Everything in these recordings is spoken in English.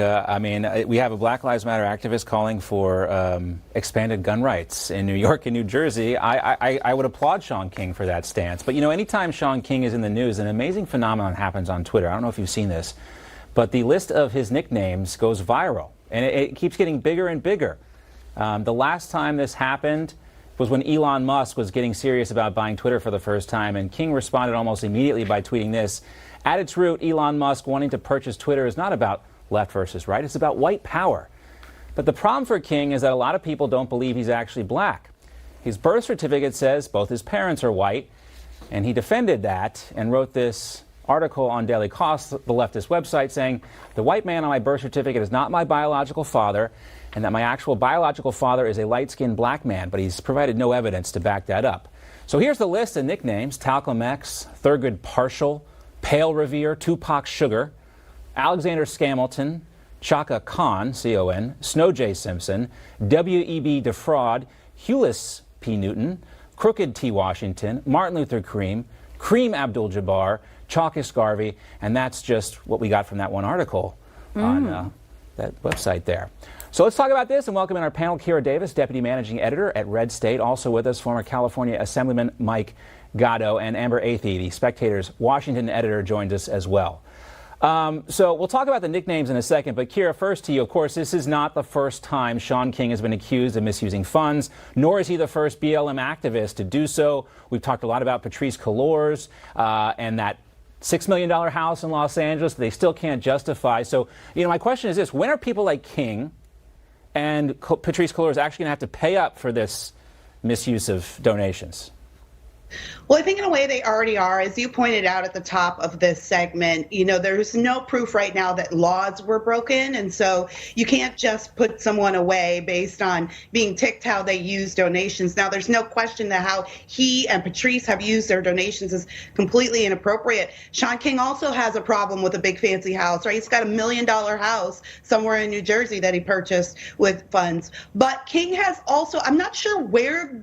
We have a Black Lives Matter activist calling for expanded gun rights in New York and New Jersey. I would applaud Shaun King for that stance. But, anytime Shaun King is in the news, an amazing phenomenon happens on Twitter. I don't know if you've seen this, but the list of his nicknames goes viral, and it keeps getting bigger and bigger. The last time this happened was when Elon Musk was getting serious about buying Twitter for the first time, and King responded almost immediately by tweeting this. At its root, Elon Musk wanting to purchase Twitter is not about left versus right. It's about white power. But the problem for King is that a lot of people don't believe he's actually black. His birth certificate says both his parents are white, and he defended that and wrote this article on Daily Kos, the leftist website, saying the white man on my birth certificate is not my biological father, and that my actual biological father is a light-skinned black man, but he's provided no evidence to back that up. So here's the list of nicknames: Talcum X, Thurgood Partial, Pale Revere, Tupac Sugar, Alexander Scamilton, Chaka Khan, C-O-N, Snow J. Simpson, W.E.B. Defraud, Hewless P. Newton, Crooked T. Washington, Martin Luther Cream, Cream Abdul-Jabbar, Chalkis Garvey, and that's just what we got from that one article on that website there. So let's talk about this and welcome in our panel Kira Davis, Deputy Managing Editor at Red State. Also with us, former California Assemblyman Mike Gatto, and Amber Athey, the Spectator's Washington editor, joins us as well. So we'll talk about the nicknames in a second, but Kira, first to you. Of course, this is not the first time Shaun King has been accused of misusing funds, nor is he the first BLM activist to do so. We've talked a lot about Patrisse Cullors and that $6 million house in Los Angeles that they still can't justify. So, my question is this: when are people like King and Patrisse Cullors actually going to have to pay up for this misuse of donations? Well, I think in a way they already are. As you pointed out at the top of this segment, there's no proof right now that laws were broken. And so you can't just put someone away based on being ticked how they use donations. Now, there's no question that how he and Patrisse have used their donations is completely inappropriate. Shaun King also has a problem with a big fancy house, right? He's got $1 million house somewhere in New Jersey that he purchased with funds. But King has also, I'm not sure where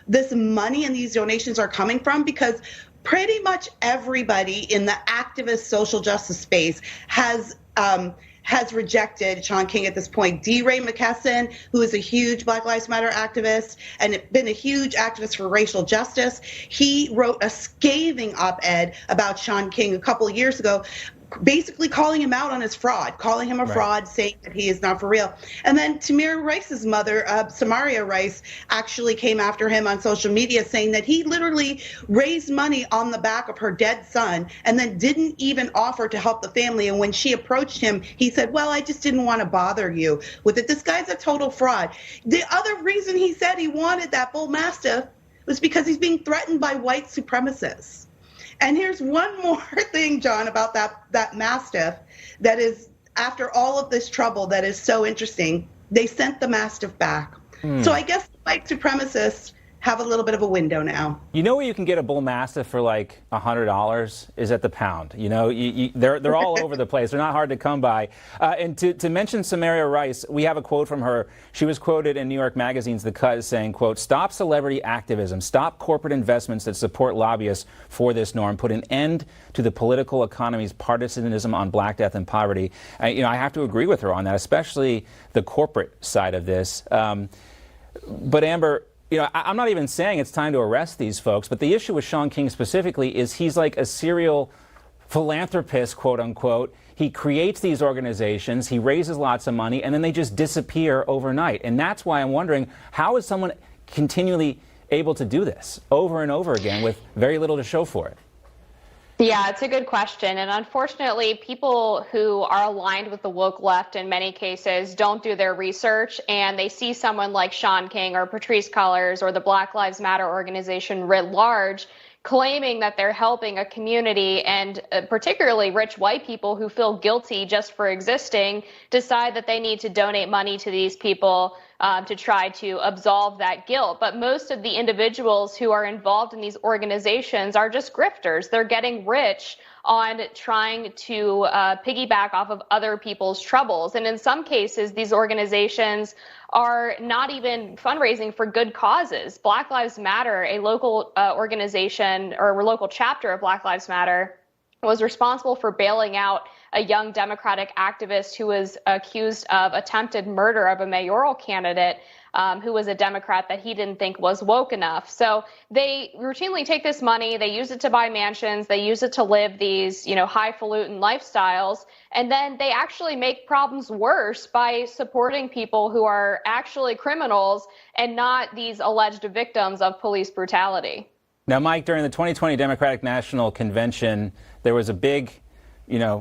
this money and these donations are coming from, because pretty much everybody in the activist social justice space has rejected Shaun King at this point. D. Ray McKesson, who is a huge Black Lives Matter activist and been a huge activist for racial justice, he wrote a scathing op-ed about Shaun King a couple of years ago, basically calling him out on his fraud, calling him a fraud, saying that he is not for real. And then Tamir Rice's mother, Samaria Rice, actually came after him on social media, saying that he literally raised money on the back of her dead son and then didn't even offer to help the family. And when she approached him, he said, well, I just didn't want to bother you with it. This guy's a total fraud. The other reason he said he wanted that bull mastiff was because he's being threatened by white supremacists. And here's one more thing, John, about that mastiff that is, after all of this trouble, that is so interesting. They sent the mastiff back. So I guess the white supremacists have a little bit of a window now. Where you can get a bull mastiff for like $100 is at the pound. They're all over the place. They're not hard to come by. And to mention Samaria Rice, we have a quote from her. She was quoted in New York Magazine's The Cut saying, quote, "Stop celebrity activism, stop corporate investments that support lobbyists for this norm, put an end to the political economy's partisanism on Black death and poverty." I have to agree with her on that, especially the corporate side of this. But Amber, I'm not even saying it's time to arrest these folks, but the issue with Shaun King specifically is he's like a serial philanthropist, quote unquote. He creates these organizations, he raises lots of money, and then they just disappear overnight. And that's why I'm wondering, how is someone continually able to do this over and over again with very little to show for it? Yeah, it's a good question. And unfortunately, people who are aligned with the woke left in many cases don't do their research, and they see someone like Shaun King or Patrisse Cullors or the Black Lives Matter organization writ large claiming that they're helping a community, and particularly rich white people who feel guilty just for existing decide that they need to donate money to these people to try to absolve that guilt. But most of the individuals who are involved in these organizations are just grifters. They're getting rich on trying to piggyback off of other people's troubles. And in some cases, these organizations are not even fundraising for good causes. Black Lives Matter, a local organization or a local chapter of Black Lives Matter, was responsible for bailing out a young Democratic activist who was accused of attempted murder of a mayoral candidate who was a Democrat that he didn't think was woke enough. So they routinely take this money, they use it to buy mansions, they use it to live these, highfalutin lifestyles, and then they actually make problems worse by supporting people who are actually criminals and not these alleged victims of police brutality. Now, Mike, during the 2020 Democratic National Convention, there was a big,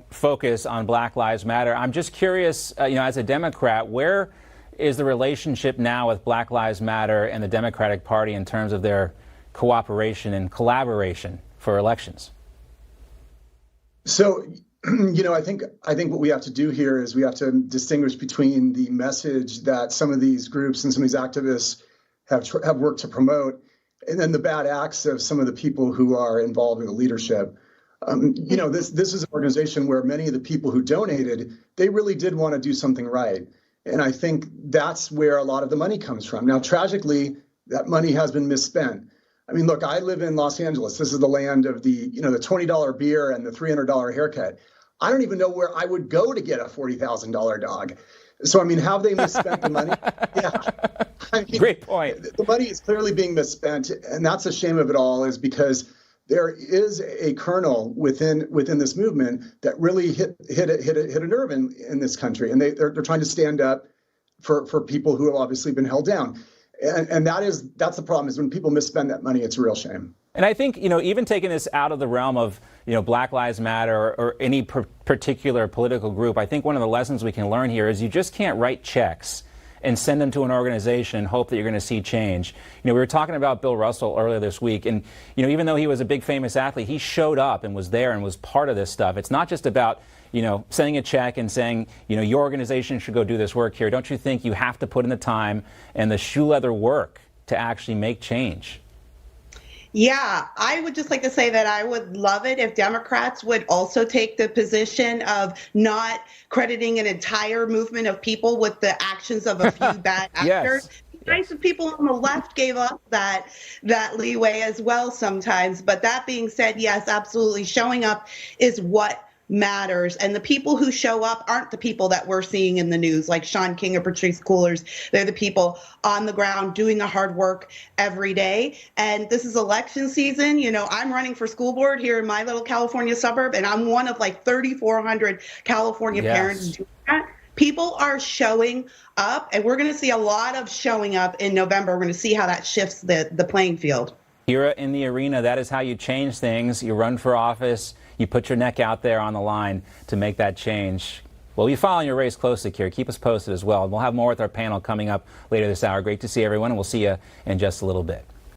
focus on Black Lives Matter. I'm just curious, as a Democrat, where is the relationship now with Black Lives Matter and the Democratic Party in terms of their cooperation and collaboration for elections? So, I think what we have to do here is we have to distinguish between the message that some of these groups and some of these activists have worked to promote, and then the bad acts of some of the people who are involved in the leadership. This is an organization where many of the people who donated, they really did want to do something right. And I think that's where a lot of the money comes from. Now, tragically, that money has been misspent. I mean, look, I live in Los Angeles. This is the land of the $20 beer and the $300 haircut. I don't even know where I would go to get a $40,000 dog. So, I mean, have they misspent the money? Yeah. Great point. The money is clearly being misspent. And that's a shame of it all, is because there is a kernel within this movement that really hit a nerve in this country, and they're trying to stand up for people who have obviously been held down, and that's the problem, is when people misspend that money, it's a real shame. And I think, even taking this out of the realm of, Black Lives Matter or any particular political group, I think one of the lessons we can learn here is you just can't write checks and send them to an organization and hope that you're going to see change. We were talking about Bill Russell earlier this week, and, even though he was a big famous athlete, he showed up and was there and was part of this stuff. It's not just about, sending a check and saying, your organization should go do this work here. Don't you think you have to put in the time and the shoe leather work to actually make change? Yeah, I would just like to say that I would love it if Democrats would also take the position of not crediting an entire movement of people with the actions of a few bad actors. Yes. Nice if people on the left gave up that leeway as well sometimes. But that being said, yes, absolutely, showing up is what matters. And the people who show up aren't the people that we're seeing in the news, like Shaun King or Patrisse Cullors. They're the people on the ground doing the hard work every day. And this is election season. I'm running for school board here in my little California suburb, and I'm one of like 3,400 California parents doing that. People are showing up, and we're going to see a lot of showing up in November. We're going to see how that shifts the playing field. You're in the arena. That is how you change things. You run for office. You put your neck out there on the line to make that change. Well, you're following your race closely, Kira. Keep us posted as well. We'll have more with our panel coming up later this hour. Great to see everyone, and we'll see you in just a little bit.